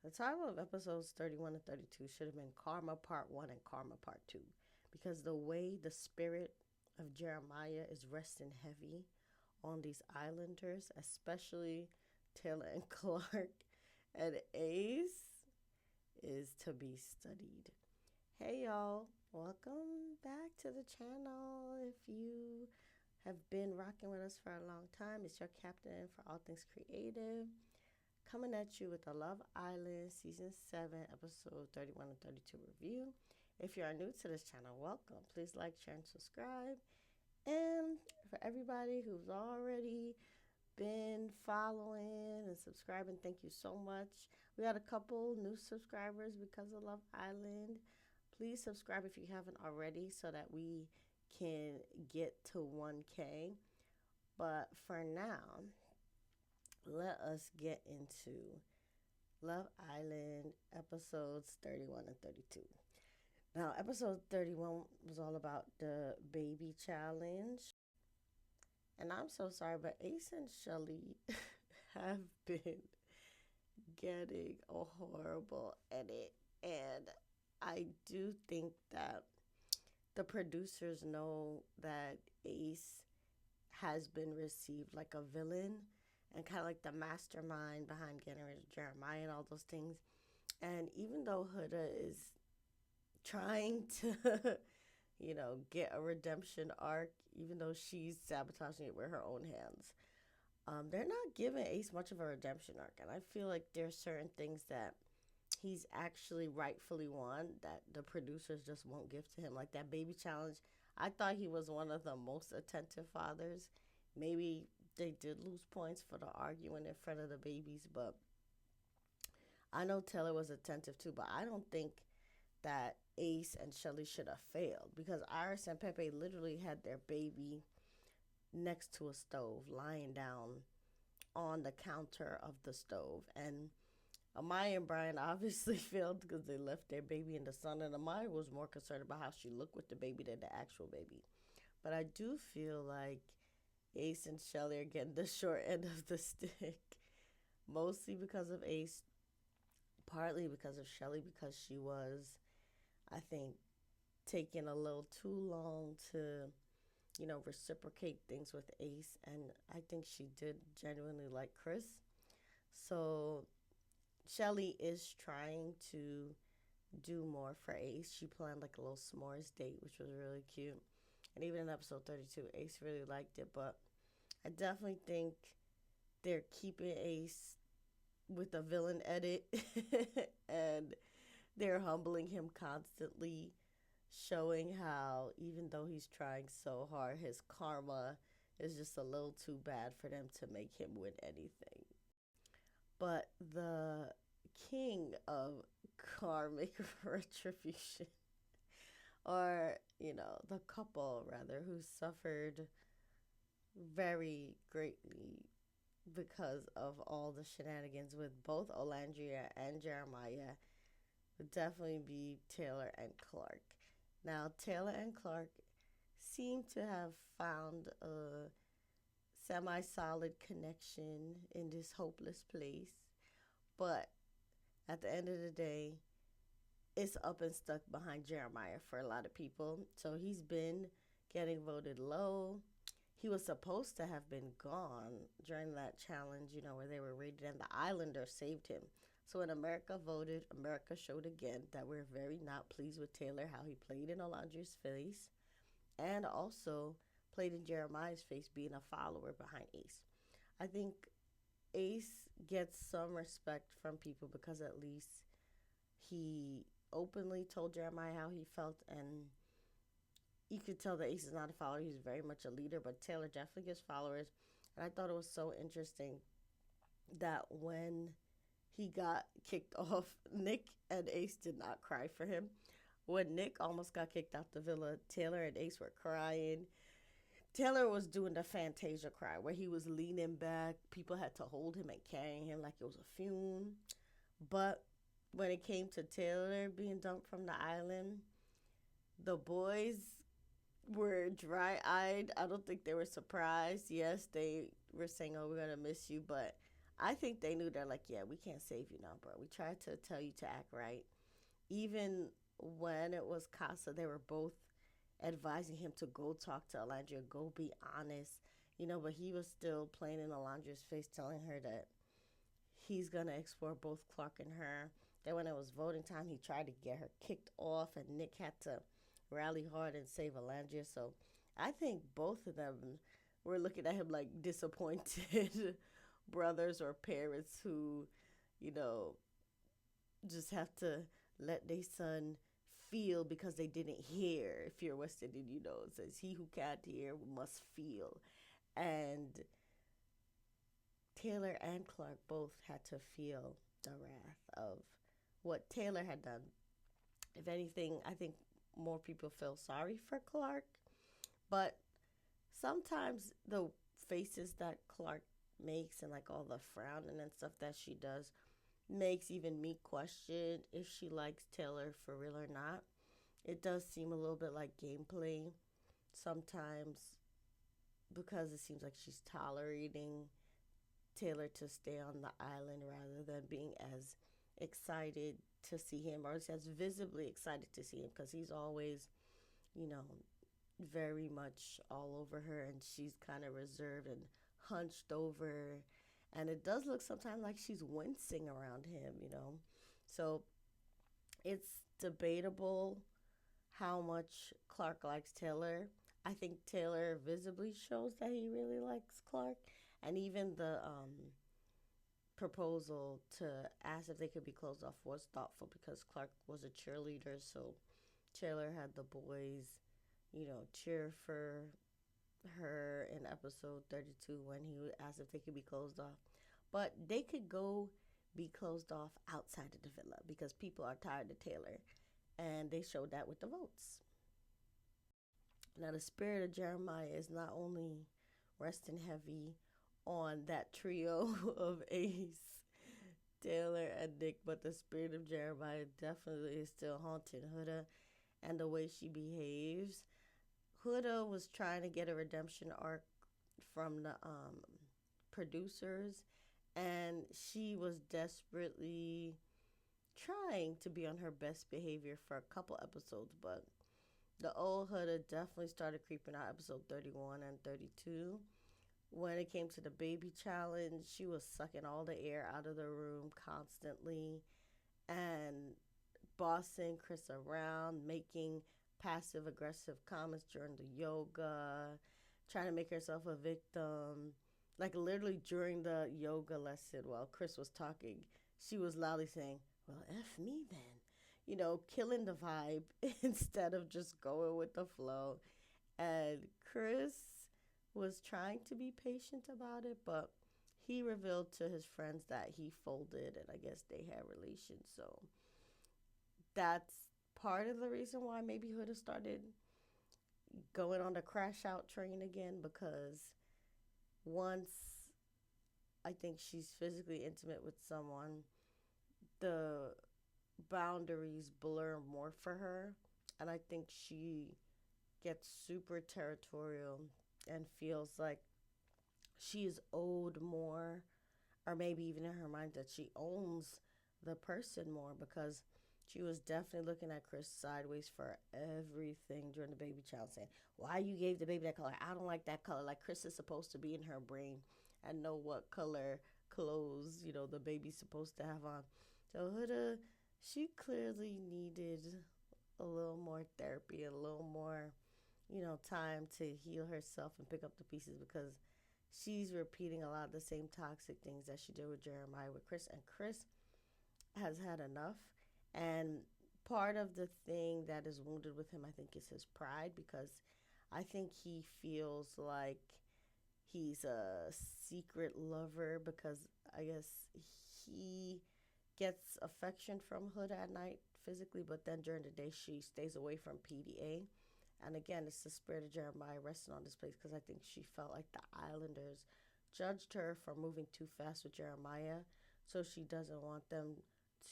The title of episodes 31 and 32 should have been Karma Part 1 and Karma Part 2 because the way the spirit of Jeremiah is resting heavy on these islanders, especially Taylor and Clark and Ace, is to be studied. Hey y'all, welcome back to the channel. If you have been rocking with us for a long time, it's your captain for all things creative, coming at you with the Love Island Season 7, Episode 31 and 32 review. If you are new to this channel, welcome. Please like, share, and subscribe. And for everybody who's already been following and subscribing, thank you so much. We got a couple new subscribers because of Love Island. Please subscribe if you haven't already so that we can get to 1K. But for now, let us get into Love Island episodes 31 and 32. Now, episode 31 was all about the baby challenge. And I'm so sorry, but Ace and Shelly have been getting a horrible edit. And I do think that the producers know that Ace has been received like a villain and kind of like the mastermind behind getting rid of Jeremiah and all those things. And even though Huda is trying to, get a redemption arc, even though she's sabotaging it with her own hands, they're not giving Ace much of a redemption arc. And I feel like there's certain things that he's actually rightfully won that the producers just won't give to him. Like that baby challenge, I thought he was one of the most attentive fathers. Maybe they did lose points for the arguing in front of the babies, but I know Taylor was attentive too, but I don't think that Ace and Shelly should have failed because Iris and Pepe literally had their baby next to a stove, lying down on the counter of the stove. And Amaya and Brian obviously failed because they left their baby in the sun, and Amaya was more concerned about how she looked with the baby than the actual baby. But I do feel like Ace and Shelly are getting the short end of the stick, mostly because of Ace, partly because of Shelly, because she was, I think, taking a little too long to, reciprocate things with Ace. And I think she did genuinely like Chris. So Shelly is trying to do more for Ace. She planned like a little s'mores date, which was really cute. And even in episode 32, Ace really liked it. But I definitely think they're keeping Ace with a villain edit and they're humbling him constantly, showing how even though he's trying so hard, his karma is just a little too bad for them to make him win anything. But the king of karmic retribution, or, the couple rather, who suffered very greatly because of all the shenanigans with both Olandria and Jeremiah, would definitely be Taylor and Clark. Now, Taylor and Clark seem to have found a semi solid connection in this hopeless place, but at the end of the day, it's up and stuck behind Jeremiah for a lot of people. So he's been getting voted low. He was supposed to have been gone during that challenge, where they were raided and the Islanders saved him. So when America voted, America showed again that we're very not pleased with Taylor, how he played in Olandria's face and also played in Jeremiah's face being a follower behind Ace. I think Ace gets some respect from people because at least he openly told Jeremiah how he felt, and you could tell that Ace is not a follower. He's very much a leader, but Taylor definitely gets followers. And I thought it was so interesting that when he got kicked off, Nick and Ace did not cry for him. When Nick almost got kicked out the villa, Taylor and Ace were crying. Taylor was doing the Fantasia cry where he was leaning back. People had to hold him and carry him like it was a funeral. But when it came to Taylor being dumped from the island, the boys were dry-eyed. I don't think they were surprised. Yes, they were saying, oh, we're going to miss you. But I think they knew. They're like, yeah, we can't save you now, bro. We tried to tell you to act right. Even when it was Casa, they were both advising him to go talk to Alondra, go be honest, but he was still playing in Alondra's face, telling her that he's gonna explore both Clark and her. Then when it was voting time, he tried to get her kicked off, and Nick had to rally hard and save Alondra. So I think both of them were looking at him like disappointed brothers or parents who, you know, just have to let their son feel because they didn't hear. If you're West Indian, it says he who can't hear must feel. And Taylor and Clark both had to feel the wrath of what Taylor had done. If anything, I think more people feel sorry for Clark, but sometimes the faces that Clark makes and like all the frowning and stuff that she does makes even me question if she likes Taylor for real or not. It does seem a little bit like gameplay sometimes because it seems like she's tolerating Taylor to stay on the island rather than being as excited to see him or as visibly excited to see him because he's always, you know, very much all over her and she's kind of reserved and hunched over. And it does look sometimes like she's wincing around him. So it's debatable how much Clark likes Taylor. I think Taylor visibly shows that he really likes Clark. And even the proposal to ask if they could be closed off was thoughtful because Clark was a cheerleader. So Taylor had the boys, cheer for her in episode 32 when he asked if they could be closed off. But they could go be closed off outside of the villa because people are tired of Taylor. And they showed that with the votes. Now, the spirit of Jeremiah is not only resting heavy on that trio of Ace, Taylor, and Nick, but the spirit of Jeremiah definitely is still haunting Huda and the way she behaves. Huda was trying to get a redemption arc from the producers, and she was desperately trying to be on her best behavior for a couple episodes, but the old Huda definitely started creeping out episode 31 and 32. When it came to the baby challenge, she was sucking all the air out of the room constantly and bossing Chris around, making passive aggressive comments during the yoga, trying to make herself a victim. Like literally during the yoga lesson while Chris was talking, she was loudly saying, well, F me then. Killing the vibe instead of just going with the flow. And Chris was trying to be patient about it, but he revealed to his friends that he folded and I guess they had relations. So that's part of the reason why maybe Huda started going on the crash out train again because once I think she's physically intimate with someone, the boundaries blur more for her. And I think she gets super territorial and feels like she is owed more, or maybe even in her mind that she owns the person more because she was definitely looking at Chris sideways for everything during the baby child, saying, why you gave the baby that color? I don't like that color. Like Chris is supposed to be in her brain and know what color clothes, the baby's supposed to have on. So Huda, she clearly needed a little more therapy, a little more, time to heal herself and pick up the pieces because she's repeating a lot of the same toxic things that she did with Jeremiah with Chris. And Chris has had enough. And part of the thing that is wounded with him, I think, is his pride because I think he feels like he's a secret lover because I guess he gets affection from Huda at night physically, but then during the day she stays away from PDA. And again, it's the spirit of Jeremiah resting on this place because I think she felt like the Islanders judged her for moving too fast with Jeremiah. So she doesn't want them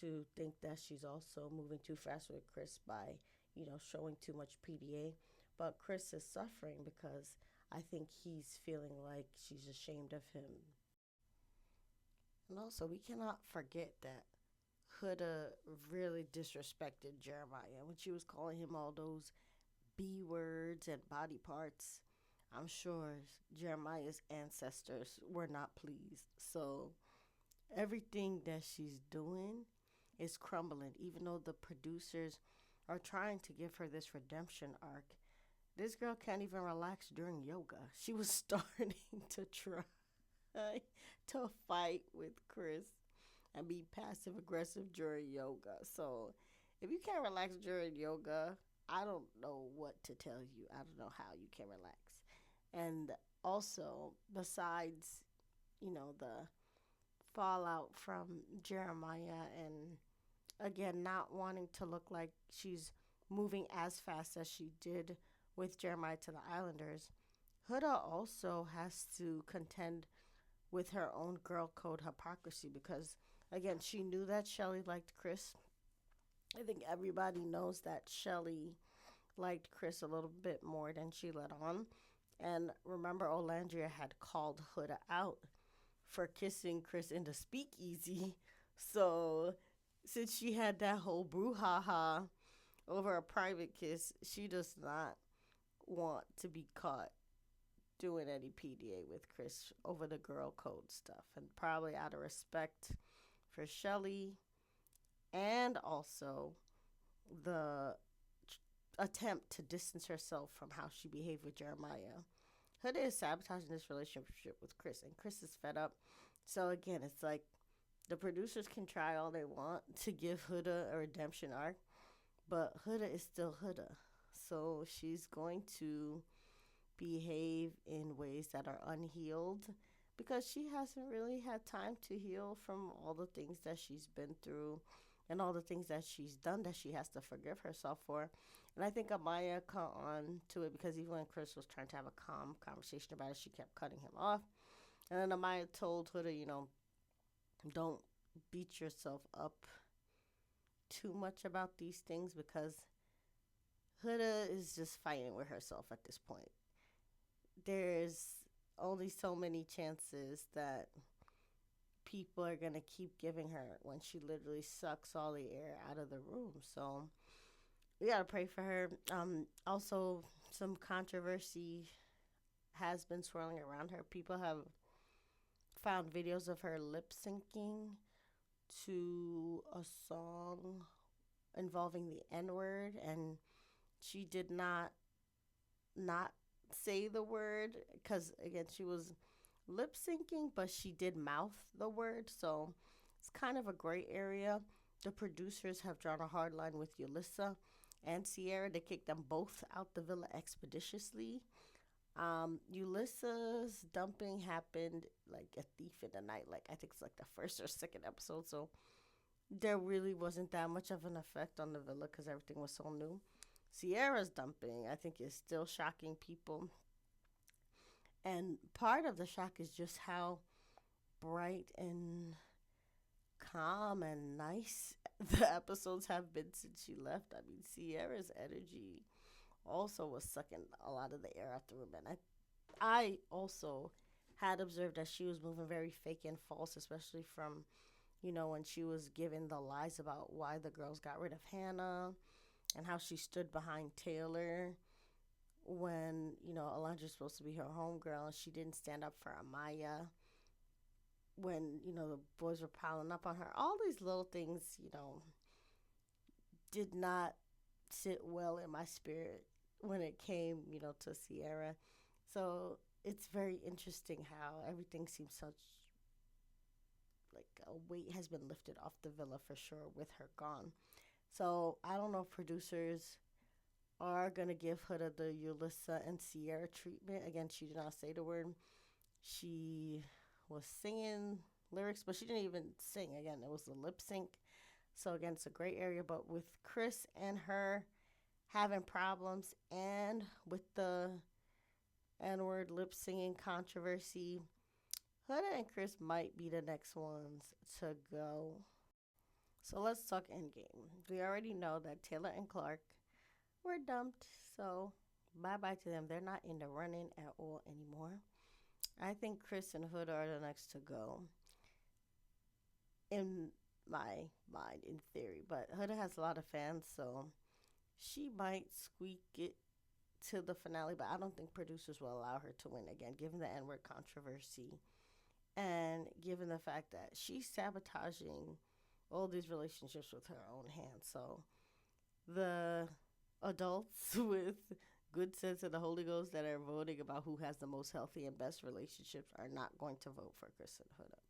to think that she's also moving too fast with Chris by, showing too much PDA. But Chris is suffering because I think he's feeling like she's ashamed of him. And also, we cannot forget that Huda really disrespected Jeremiah when she was calling him all those B words and body parts. I'm sure Jeremiah's ancestors were not pleased. So everything that she's doing is crumbling, even though the producers are trying to give her this redemption arc. This girl can't even relax during yoga. She was starting to try to fight with Chris and be passive aggressive during yoga. So if you can't relax during yoga, I don't know what to tell you. I don't know how you can relax. And also, besides, the fallout from Jeremiah and again not wanting to look like she's moving as fast as she did with Jeremiah to the Islanders, Huda also has to contend with her own girl code hypocrisy because again she knew that Shelly liked Chris. I think everybody knows that Shelly liked Chris a little bit more than she let on. And remember, Olandria had called Huda out for kissing Chris in the speakeasy. So since she had that whole brouhaha over a private kiss, she does not want to be caught doing any PDA with Chris over the girl code stuff. And probably out of respect for Shelly and also the attempt to distance herself from how she behaved with Jeremiah. Huda is sabotaging this relationship with Chris, and Chris is fed up. So again, it's like the producers can try all they want to give Huda a redemption arc, but Huda is still Huda. So she's going to behave in ways that are unhealed because she hasn't really had time to heal from all the things that she's been through and all the things that she's done that she has to forgive herself for. And I think Amaya caught on to it because even when Chris was trying to have a calm conversation about it, she kept cutting him off. And then Amaya told Huda, don't beat yourself up too much about these things because Huda is just fighting with herself at this point. There's only so many chances that people are going to keep giving her when she literally sucks all the air out of the room. So we got to pray for her. Also, some controversy has been swirling around her. People have found videos of her lip syncing to a song involving the N word, and she did not say the word because again she was lip syncing, but she did mouth the word, so it's kind of a gray area. The producers have drawn a hard line with Yulissa and Sierra. They kicked them both out the villa expeditiously. Ulissa's dumping happened like a thief in the night. Like I think it's like the first or second episode, so there really wasn't that much of an effect on the villa because everything was so new. Sierra's dumping, I think, is still shocking people. And part of the shock is just how bright and calm and nice the episodes have been since she left. I mean, Sierra's energy also was sucking a lot of the air out the room. And I also had observed that she was moving very fake and false, especially from, when she was giving the lies about why the girls got rid of Hannah and how she stood behind Taylor when, Alondra's supposed to be her homegirl and she didn't stand up for Amaya when, the boys were piling up on her. All these little things, did not sit well in my spirit when it came, to Sierra. So it's very interesting how everything seems such like a weight has been lifted off the villa for sure with her gone. So I don't know if producers are going to give Huda the Yulissa and Sierra treatment. Again, she did not say the word. She was singing lyrics, but she didn't even sing. Again, it was a lip sync. So again, it's a gray area. But with Chris and her having problems and with the N-word lip singing controversy, Huda and Chris might be the next ones to go. So let's talk endgame. We already know that Taylor and Clark were dumped, so bye-bye to them. They're not in the running at all anymore. I think Chris and Huda are the next to go. in my mind, in theory. But Huda has a lot of fans, so she might squeak it to the finale. But I don't think producers will allow her to win again, given the N word controversy and given the fact that she's sabotaging all these relationships with her own hands. So the adults with good sense of the Holy Ghost that are voting about who has the most healthy and best relationships are not going to vote for Kristen Huda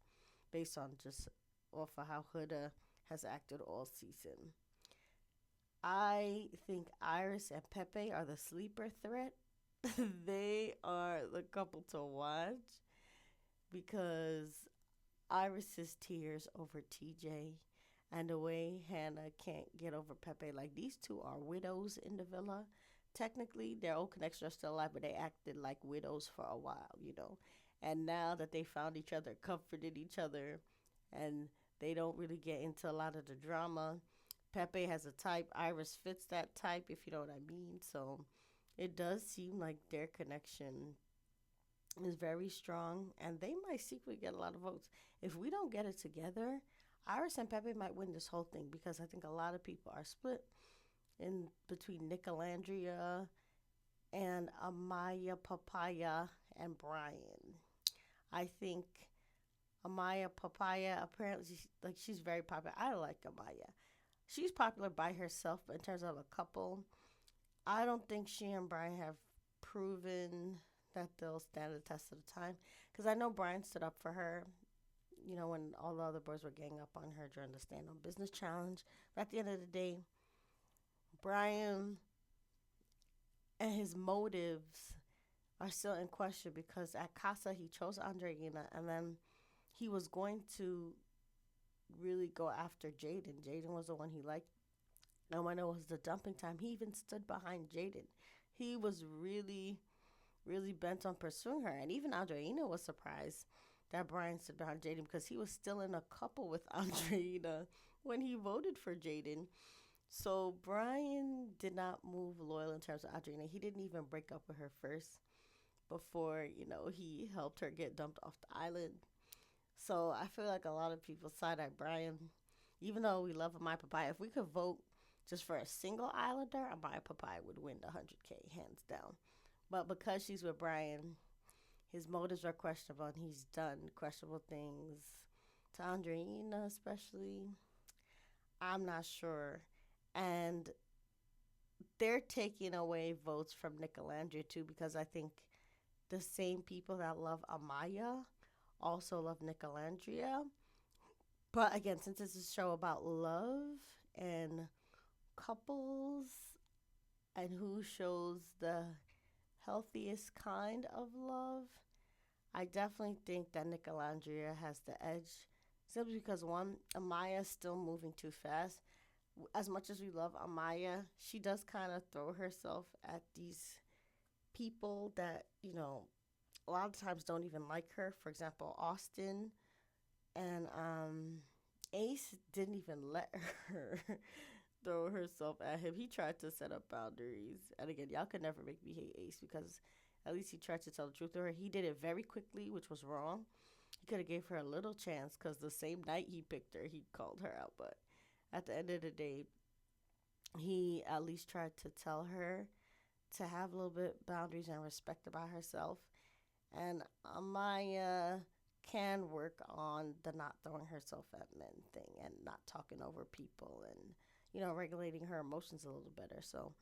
based on just off of how Huda has acted all season. I think Iris and Pepe are the sleeper threat. They are the couple to watch because Iris's tears over TJ and the way Hannah can't get over Pepe. Like, these two are widows in the villa. Technically, their old connections are still alive, but they acted like widows for a while, you know. And now that they found each other, comforted each other, and they don't really get into a lot of the drama. Pepe has a type. Iris fits that type, if you know what I mean. So it does seem like their connection is very strong, and they might secretly get a lot of votes. If we don't get it together, Iris and Pepe might win this whole thing because I think a lot of people are split in between Nicolandria and Amaya, Papaya, and Brian. I think Amaya Papaya apparently she's very popular. I like Amaya. She's popular by herself, but in terms of a couple, I don't think she and Brian have proven that they'll stand the test of the time. Because I know Brian stood up for her, you know, when all the other boys were ganging up on her during the stand on business challenge. But at the end of the day, Brian and his motives are still in question because at Casa he chose Andreina and then he was going to really go after Jaden. Jaden was the one he liked. And when it was the dumping time, he even stood behind Jaden. He was really, really bent on pursuing her. And even Andreina was surprised that Brian stood behind Jaden because he was still in a couple with Andreina when he voted for Jaden. So Brian did not move loyal in terms of Andreina. He didn't even break up with her first before, you know, he helped her get dumped off the island. So I feel like a lot of people side eye Brian, even though we love Amaya Papaya. If we could vote just for a single Islander, Amaya Papaya would win the 100K hands down. But because she's with Brian, his motives are questionable and he's done questionable things to Andreina, especially. I'm not sure. And they're taking away votes from Nicolandria too because I think the same people that love Amaya also love Nicolandria. But again, since it's a show about love and couples and who shows the healthiest kind of love, I definitely think that Nicolandria has the edge. Simply because one, Amaya's still moving too fast. As much as we love Amaya, she does kind of throw herself at these people that, you know, a lot of times don't even like her. For example, Austin and Ace didn't even let her throw herself at him. He tried to set up boundaries. And again, y'all could never make me hate Ace because at least he tried to tell the truth to her. He did it very quickly, which was wrong. He could have gave her a little chance because the same night he picked her, he called her out. But at the end of the day, he at least tried to tell her to have a little bit boundaries and respect about herself. And Amaya can work on the not throwing herself at men thing and not talking over people and, you know, regulating her emotions a little better. So,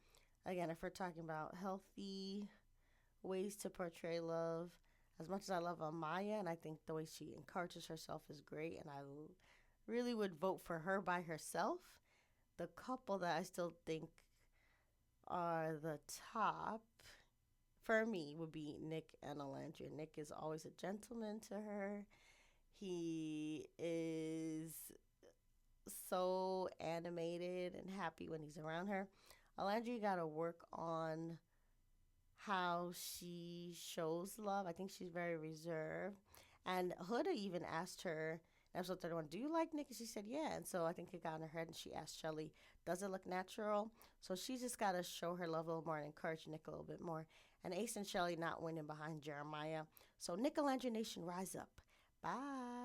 again, if we're talking about healthy ways to portray love, as much as I love Amaya and I think the way she encourages herself is great and I really would vote for her by herself, the couple that I still think are the top for me would be Nick and Nicolandria. Nick is always a gentleman to her. He is so animated and happy when he's around her. Nicolandria got to work on how she shows love. I think she's very reserved. And Huda even asked her in episode 31, do you like Nick? And she said, yeah. And so I think it got in her head and she asked Shelly, does it look natural? So she just got to show her love a little more and encourage Nick a little bit more. And Ace and Shelly not winning behind Jeremiah. So Nicolandria Nation, rise up. Bye.